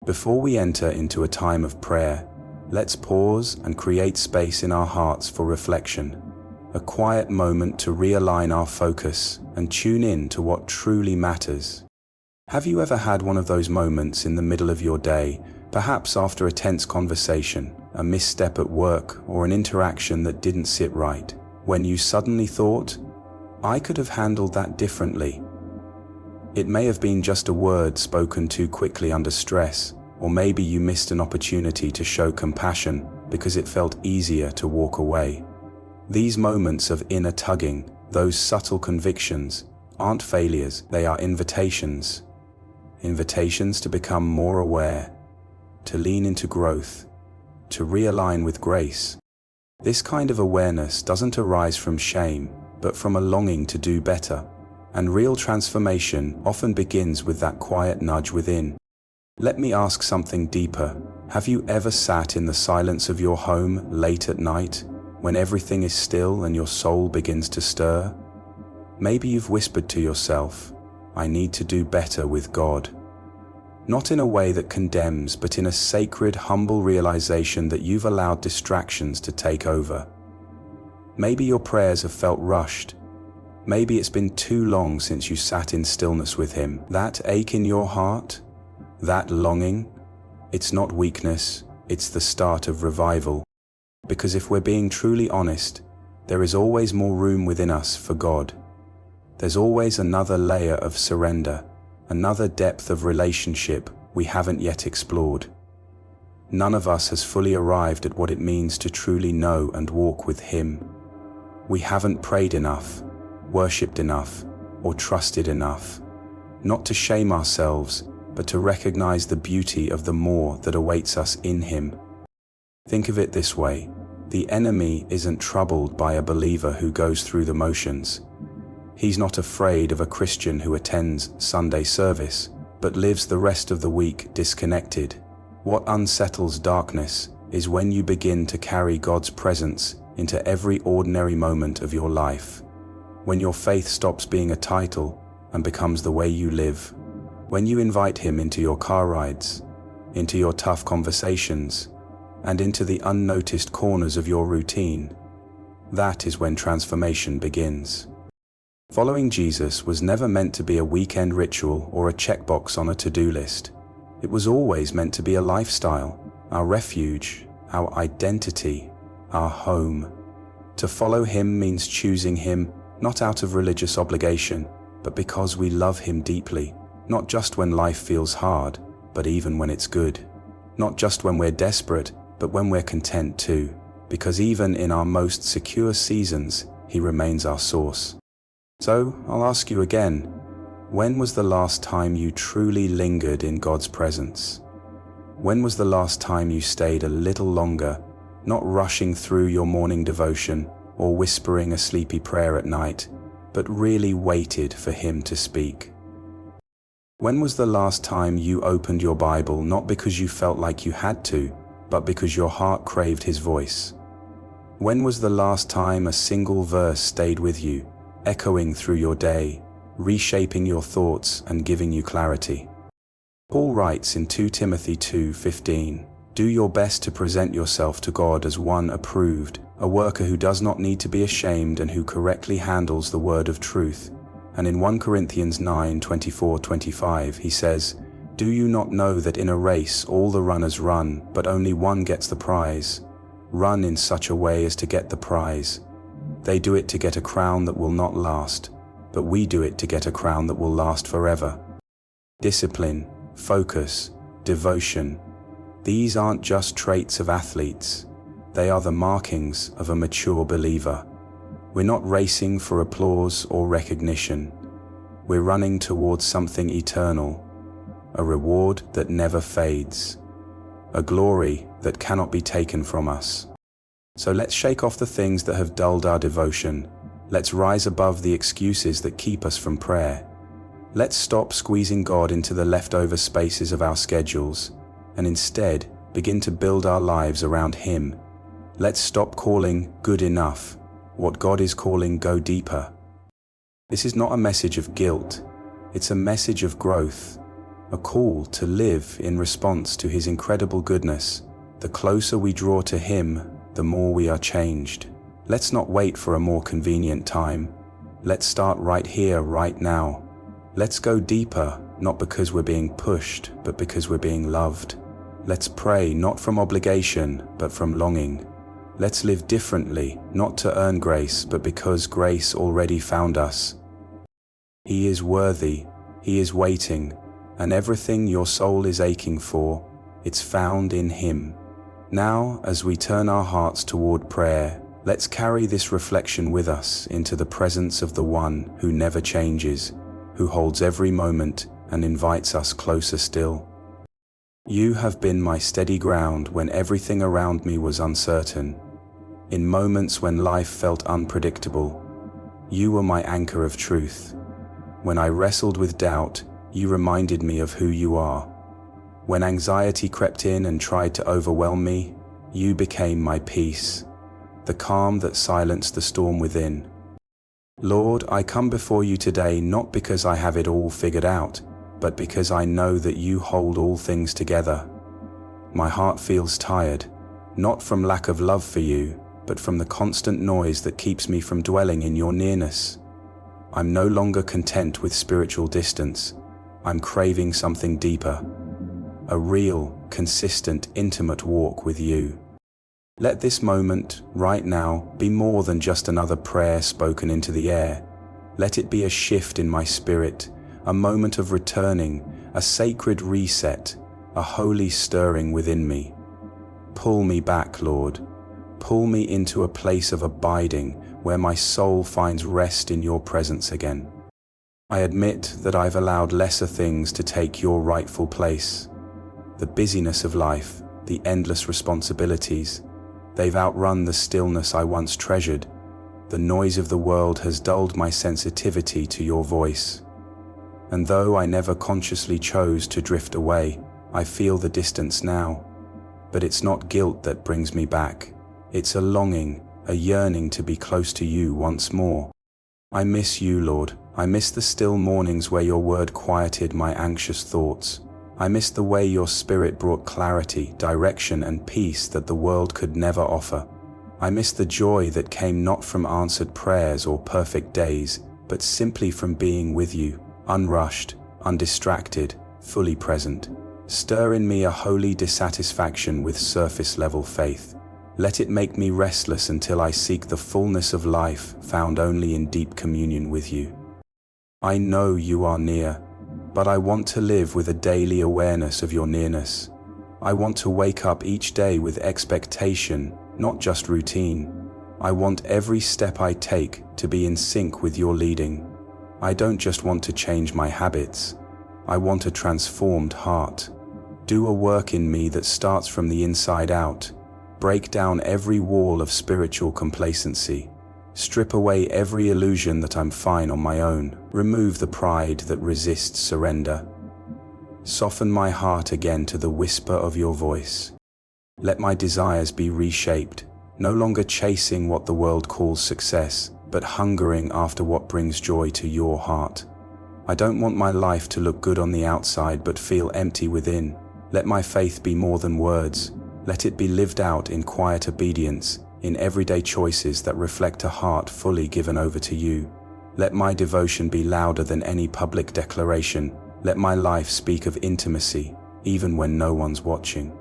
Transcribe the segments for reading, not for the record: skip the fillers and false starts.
Before we enter into a time of prayer, let's pause and create space in our hearts for reflection, a quiet moment to realign our focus and tune in to what truly matters. Have you ever had one of those moments in the middle of your day, perhaps after a tense conversation, a misstep at work, or an interaction that didn't sit right, when you suddenly thought, "I could have handled that differently"? It may have been just a word spoken too quickly under stress, or maybe you missed an opportunity to show compassion because it felt easier to walk away. These moments of inner tugging, those subtle convictions, aren't failures, they are invitations. Invitations to become more aware, to lean into growth, to realign with grace. This kind of awareness doesn't arise from shame, but from a longing to do better. And real transformation often begins with that quiet nudge within. Let me ask something deeper. Have you ever sat in the silence of your home late at night, when everything is still and your soul begins to stir? Maybe you've whispered to yourself, "I need to do better with God." Not in a way that condemns, but in a sacred, humble realization that you've allowed distractions to take over. Maybe your prayers have felt rushed. Maybe it's been too long since you sat in stillness with Him. That ache in your heart, that longing, it's not weakness, it's the start of revival. Because if we're being truly honest, there is always more room within us for God. There's always another layer of surrender, another depth of relationship we haven't yet explored. None of us has fully arrived at what it means to truly know and walk with Him. We haven't prayed enough, worshipped enough, or trusted enough. Not to shame ourselves, but to recognize the beauty of the more that awaits us in Him. Think of it this way: the enemy isn't troubled by a believer who goes through the motions. He's not afraid of a Christian who attends Sunday service, but lives the rest of the week disconnected. What unsettles darkness is when you begin to carry God's presence into every ordinary moment of your life. When your faith stops being a title and becomes the way you live. When you invite Him into your car rides, into your tough conversations, and into the unnoticed corners of your routine. That is when transformation begins. Following Jesus was never meant to be a weekend ritual or a checkbox on a to-do list. It was always meant to be a lifestyle, our refuge, our identity, our home. To follow Him means choosing Him not out of religious obligation, but because we love Him deeply, not just when life feels hard, but even when it's good. Not just when we're desperate, but when we're content too, because even in our most secure seasons, He remains our source. So, I'll ask you again, when was the last time you truly lingered in God's presence? When was the last time you stayed a little longer, not rushing through your morning devotion or whispering a sleepy prayer at night, but really waited for Him to speak? When was the last time you opened your Bible not because you felt like you had to, but because your heart craved His voice? When was the last time a single verse stayed with you, echoing through your day, reshaping your thoughts and giving you clarity? Paul writes in 2 Timothy 2:15, "Do your best to present yourself to God as one approved, a worker who does not need to be ashamed and who correctly handles the word of truth." And in 1 Corinthians 9:24-25 he says, "Do you not know that in a race all the runners run, but only one gets the prize? Run in such a way as to get the prize. They do it to get a crown that will not last, but we do it to get a crown that will last forever." Discipline, focus, devotion. These aren't just traits of athletes. They are the markings of a mature believer. We're not racing for applause or recognition. We're running towards something eternal, a reward that never fades, a glory that cannot be taken from us. So let's shake off the things that have dulled our devotion. Let's rise above the excuses that keep us from prayer. Let's stop squeezing God into the leftover spaces of our schedules, and instead begin to build our lives around Him. Let's stop calling good enough what God is calling go deeper. This is not a message of guilt, it's a message of growth. a call to live in response to His incredible goodness. The closer we draw to Him, the more we are changed. Let's not wait for a more convenient time. Let's start right here, right now. Let's go deeper, not because we're being pushed, but because we're being loved. Let's pray not from obligation, but from longing. Let's live differently, not to earn grace, but because grace already found us. He is worthy, He is waiting, and everything your soul is aching for, it's found in Him. Now, as we turn our hearts toward prayer, let's carry this reflection with us into the presence of the One who never changes, who holds every moment and invites us closer still. You have been my steady ground when everything around me was uncertain. In moments when life felt unpredictable, you were my anchor of truth. When I wrestled with doubt, you reminded me of who you are. When anxiety crept in and tried to overwhelm me, you became my peace, the calm that silenced the storm within. Lord, I come before you today not because I have it all figured out, but because I know that you hold all things together. My heart feels tired, not from lack of love for you, but from the constant noise that keeps me from dwelling in your nearness. I'm no longer content with spiritual distance. I'm craving something deeper, a real, consistent, intimate walk with you. Let this moment, right now, be more than just another prayer spoken into the air. Let it be a shift in my spirit, a moment of returning, a sacred reset, a holy stirring within me. Pull me back, Lord. Pull me into a place of abiding where my soul finds rest in your presence again. I admit that I've allowed lesser things to take your rightful place. The busyness of life, the endless responsibilities, they've outrun the stillness I once treasured. The noise of the world has dulled my sensitivity to your voice. And though I never consciously chose to drift away, I feel the distance now. But it's not guilt that brings me back. It's a longing, a yearning to be close to you once more. I miss you, Lord. I miss the still mornings where your word quieted my anxious thoughts. I miss the way your spirit brought clarity, direction, and peace that the world could never offer. I miss the joy that came not from answered prayers or perfect days, but simply from being with you, unrushed, undistracted, fully present. Stir in me a holy dissatisfaction with surface-level faith. Let it make me restless until I seek the fullness of life found only in deep communion with you. I know you are near, but I want to live with a daily awareness of your nearness. I want to wake up each day with expectation, not just routine. I want every step I take to be in sync with your leading. I don't just want to change my habits. I want a transformed heart. Do a work in me that starts from the inside out. Break down every wall of spiritual complacency. Strip away every illusion that I'm fine on my own. Remove the pride that resists surrender. Soften my heart again to the whisper of your voice. Let my desires be reshaped, no longer chasing what the world calls success, but hungering after what brings joy to your heart. I don't want my life to look good on the outside but feel empty within. Let my faith be more than words. Let it be lived out in quiet obedience, in everyday choices that reflect a heart fully given over to you. Let my devotion be louder than any public declaration. Let my life speak of intimacy, even when no one's watching.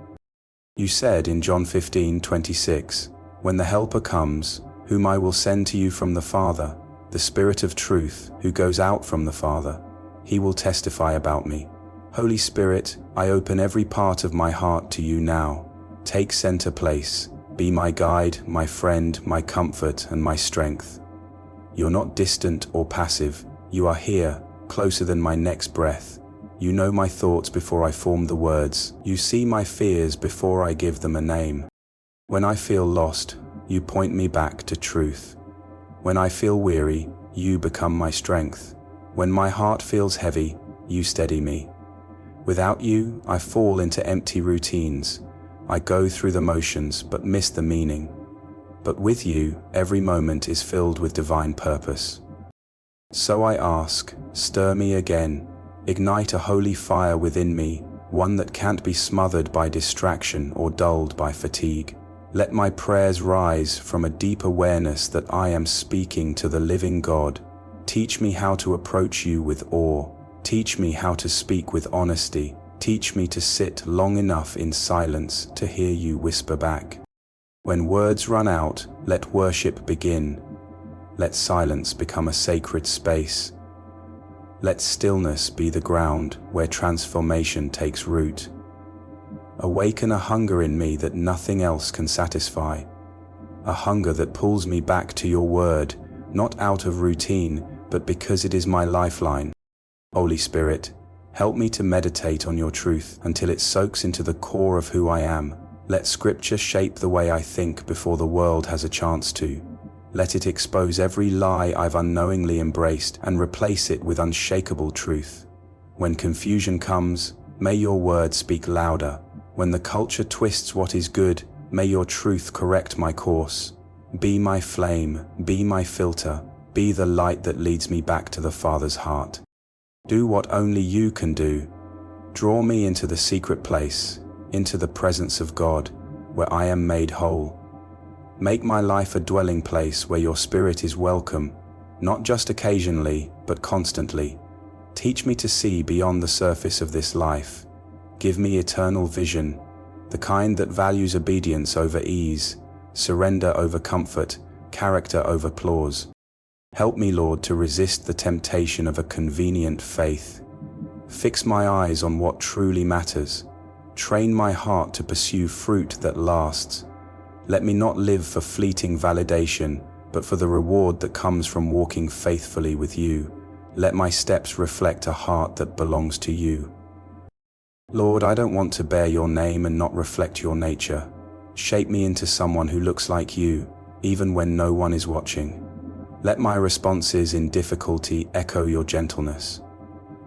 You said in John 15:26, "When the Helper comes, whom I will send to you from the Father, the Spirit of truth, who goes out from the Father, he will testify about me." Holy Spirit, I open every part of my heart to you now. Take center place. Be my guide, my friend, my comfort, and my strength. You're not distant or passive. You are here, closer than my next breath. You know my thoughts before I form the words. You see my fears before I give them a name. When I feel lost, you point me back to truth. When I feel weary, you become my strength. When my heart feels heavy, you steady me. Without you, I fall into empty routines. I go through the motions but miss the meaning. But with you, every moment is filled with divine purpose. So I ask, stir me again. Ignite a holy fire within me, one that can't be smothered by distraction or dulled by fatigue. Let my prayers rise from a deep awareness that I am speaking to the living God. Teach me how to approach you with awe. Teach me how to speak with honesty. Teach me to sit long enough in silence to hear you whisper back. When words run out, let worship begin. Let silence become a sacred space. Let stillness be the ground where transformation takes root. Awaken a hunger in me that nothing else can satisfy. A hunger that pulls me back to your word, not out of routine, but because it is my lifeline. Holy Spirit, help me to meditate on your truth until it soaks into the core of who I am. Let Scripture shape the way I think before the world has a chance to. Let it expose every lie I've unknowingly embraced and replace it with unshakable truth. When confusion comes, may your word speak louder. When the culture twists what is good, may your truth correct my course. Be my flame, be my filter, be the light that leads me back to the Father's heart. Do what only you can do. Draw me into the secret place, into the presence of God, where I am made whole. Make my life a dwelling place where your Spirit is welcome, not just occasionally, but constantly. Teach me to see beyond the surface of this life. Give me eternal vision, the kind that values obedience over ease, surrender over comfort, character over applause. Help me, Lord, to resist the temptation of a convenient faith. Fix my eyes on what truly matters. Train my heart to pursue fruit that lasts. Let me not live for fleeting validation, but for the reward that comes from walking faithfully with you. Let my steps reflect a heart that belongs to you. Lord, I don't want to bear your name and not reflect your nature. Shape me into someone who looks like you, even when no one is watching. Let my responses in difficulty echo your gentleness.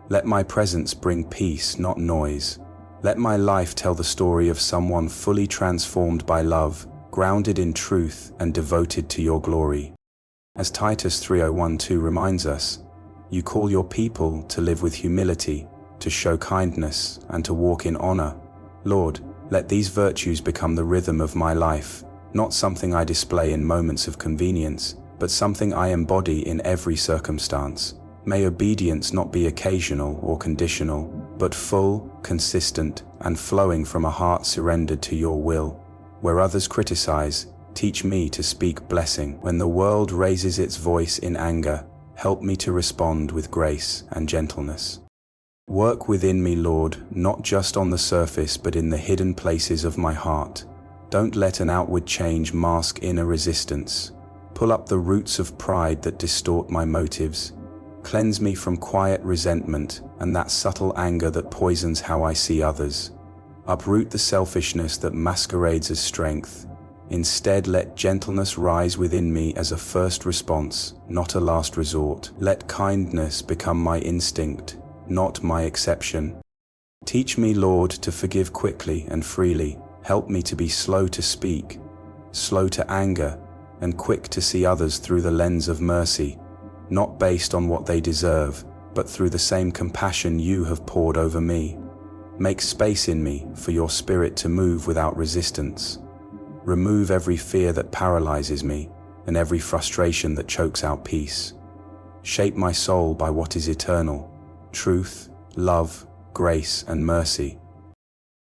Let my presence bring peace, not noise. Let my life tell the story of someone fully transformed by love, grounded in truth and devoted to your glory. As Titus 3:1-2 reminds us, you call your people to live with humility, to show kindness, and to walk in honor. Lord, let these virtues become the rhythm of my life, not something I display in moments of convenience, but something I embody in every circumstance. May obedience not be occasional or conditional, but full, consistent, and flowing from a heart surrendered to your will. Where others criticize, teach me to speak blessing. When the world raises its voice in anger, help me to respond with grace and gentleness. Work within me, Lord, not just on the surface, but in the hidden places of my heart. Don't let an outward change mask inner resistance. Pull up the roots of pride that distort my motives. Cleanse me from quiet resentment and that subtle anger that poisons how I see others. Uproot the selfishness that masquerades as strength. Instead, let gentleness rise within me as a first response, not a last resort. Let kindness become my instinct, not my exception. Teach me, Lord, to forgive quickly and freely. Help me to be slow to speak, slow to anger, and quick to see others through the lens of mercy, not based on what they deserve, but through the same compassion you have poured over me. Make space in me for your Spirit to move without resistance. Remove every fear that paralyzes me and every frustration that chokes out peace. Shape my soul by what is eternal: truth, love, grace, and mercy.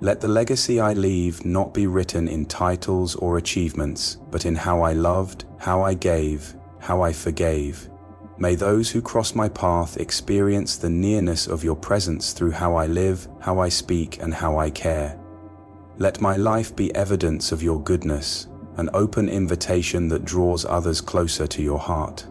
Let the legacy I leave not be written in titles or achievements, but in how I loved, how I gave, how I forgave. May those who cross my path experience the nearness of your presence through how I live, how I speak, and how I care. Let my life be evidence of your goodness, an open invitation that draws others closer to your heart.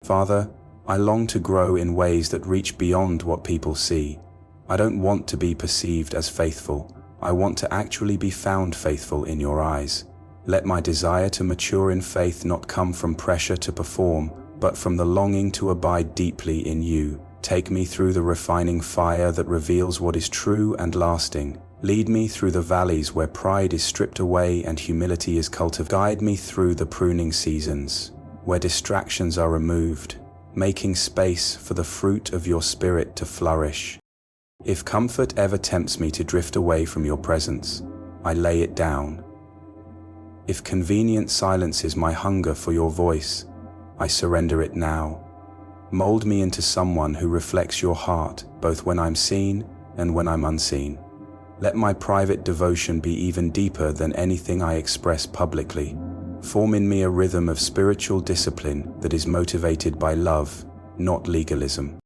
Father, I long to grow in ways that reach beyond what people see. I don't want to be perceived as faithful. I want to actually be found faithful in your eyes. Let my desire to mature in faith not come from pressure to perform, but from the longing to abide deeply in you. Take me through the refining fire that reveals what is true and lasting. Lead me through the valleys where pride is stripped away and humility is cultivated. Guide me through the pruning seasons, where distractions are removed, making space for the fruit of your Spirit to flourish. If comfort ever tempts me to drift away from your presence, I lay it down. If convenient silences my hunger for your voice, I surrender it now. Mold me into someone who reflects your heart, both when I'm seen and when I'm unseen. Let my private devotion be even deeper than anything I express publicly. Form in me a rhythm of spiritual discipline that is motivated by love, not legalism.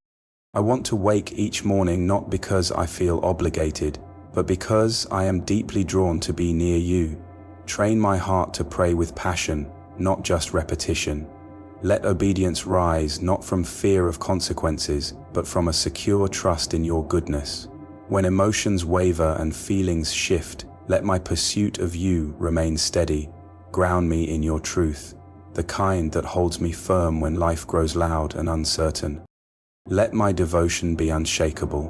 I want to wake each morning not because I feel obligated, but because I am deeply drawn to be near you. Train my heart to pray with passion, not just repetition. Let obedience rise not from fear of consequences, but from a secure trust in your goodness. When emotions waver and feelings shift, let my pursuit of you remain steady. Ground me in your truth, the kind that holds me firm when life grows loud and uncertain. Let my devotion be unshakable,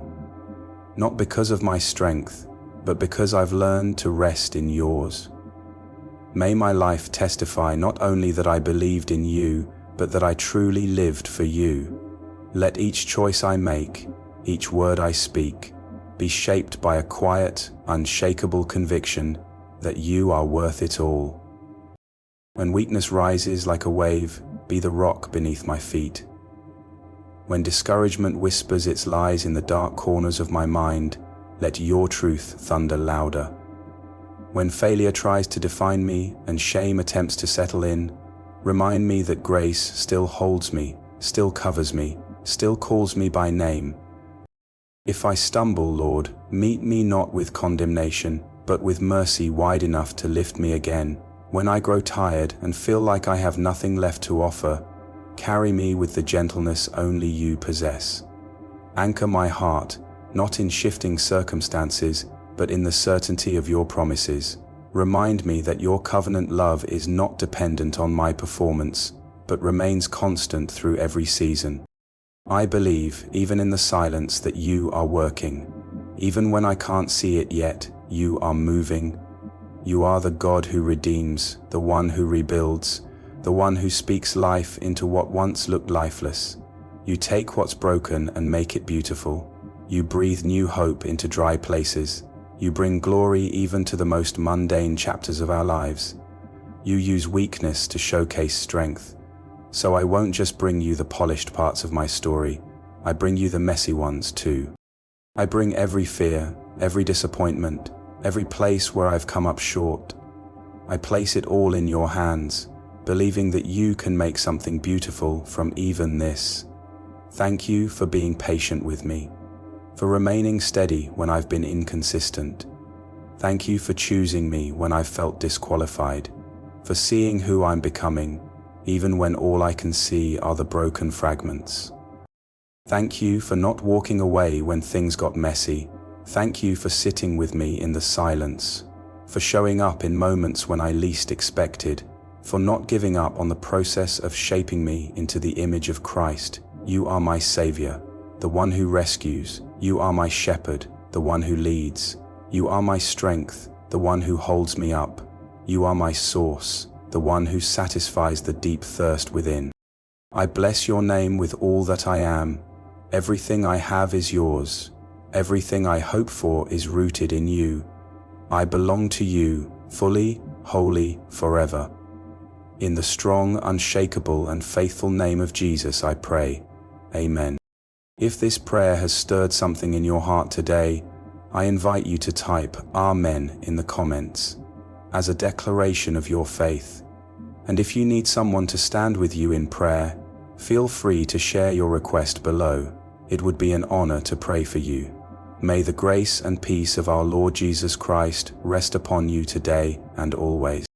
not because of my strength, but because I've learned to rest in yours. May my life testify not only that I believed in you, but that I truly lived for you. Let each choice I make, each word I speak, be shaped by a quiet, unshakable conviction that you are worth it all. When weakness rises like a wave, be the rock beneath my feet. When discouragement whispers its lies in the dark corners of my mind, let your truth thunder louder. When failure tries to define me and shame attempts to settle in, remind me that grace still holds me, still covers me, still calls me by name. If I stumble, Lord, meet me not with condemnation, but with mercy wide enough to lift me again. When I grow tired and feel like I have nothing left to offer, carry me with the gentleness only you possess. Anchor my heart, not in shifting circumstances, but in the certainty of your promises. Remind me that your covenant love is not dependent on my performance, but remains constant through every season. I believe, even in the silence, that you are working. Even when I can't see it yet, you are moving. You are the God who redeems, the one who rebuilds, the one who speaks life into what once looked lifeless. You take what's broken and make it beautiful. You breathe new hope into dry places. You bring glory even to the most mundane chapters of our lives. You use weakness to showcase strength. So I won't just bring you the polished parts of my story, I bring you the messy ones too. I bring every fear, every disappointment, every place where I've come up short. I place it all in your hands, believing that you can make something beautiful from even this. Thank you for being patient with me, for remaining steady when I've been inconsistent. Thank you for choosing me when I've felt disqualified, for seeing who I'm becoming, even when all I can see are the broken fragments. Thank you for not walking away when things got messy. Thank you for sitting with me in the silence, for showing up in moments when I least expected, for not giving up on the process of shaping me into the image of Christ. You are my Savior, the one who rescues. You are my shepherd, the one who leads. You are my strength, the one who holds me up. You are my source, the one who satisfies the deep thirst within. I bless your name with all that I am. Everything I have is yours. Everything I hope for is rooted in you. I belong to you, fully, wholly, forever. In the strong, unshakable, and faithful name of Jesus I pray. Amen. If this prayer has stirred something in your heart today, I invite you to type Amen in the comments as a declaration of your faith. And if you need someone to stand with you in prayer, feel free to share your request below. It would be an honor to pray for you. May the grace and peace of our Lord Jesus Christ rest upon you today and always.